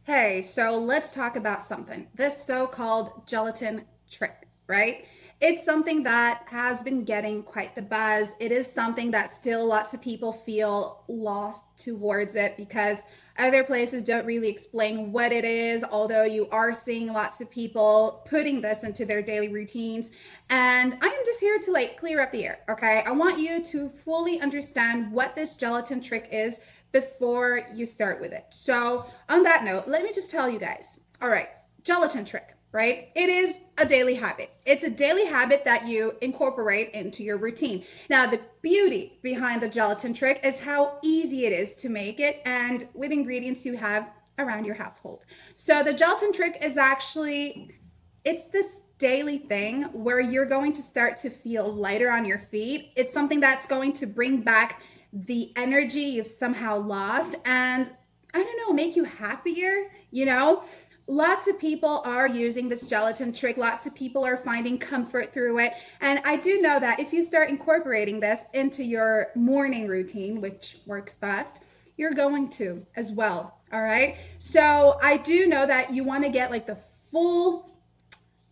Hey, so let's talk about something. This so-called gelatin trick, right? It's something that has been getting quite the buzz. It is something that still lots of people feel lost towards it because other places don't really explain what it is, although you are seeing lots of people putting this into their daily routines. And I am just here to clear up the air, okay? I want you to fully understand what this gelatin trick is before you start with it. So, on that note, let me just tell you guys. All right, gelatin trick, right? It is a daily habit. It's a daily habit that you incorporate into your routine. Now, the beauty behind the gelatin trick is how easy it is to make it and with ingredients you have around your household. So, the gelatin trick is actually it's this daily thing where you're going to start to feel lighter on your feet. It's something that's going to bring back the energy you've somehow lost and I don't know, make you happier, you know? Lots of people are using this gelatin trick. Lots of people are finding comfort through it. And I do know that if you start incorporating this into your morning routine, which works best, you're going to as well. All right. So I do know that you want to get the full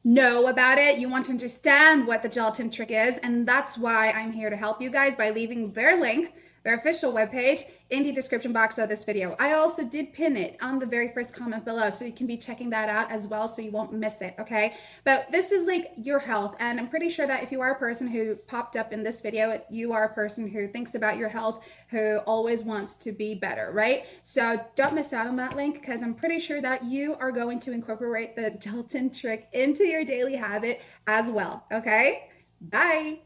know about it. You want to understand what the gelatin trick is. And that's why I'm here to help you guys by leaving their link, their official webpage, in the description box of this video. I also did pin it on the very first comment below, so you can be checking that out as well so you won't miss it, okay? But this is your health, and I'm pretty sure that if you are a person who popped up in this video, you are a person who thinks about your health, who always wants to be better, right? So don't miss out on that link because I'm pretty sure that you are going to incorporate the gelatin trick into your daily habit as well, okay? Bye.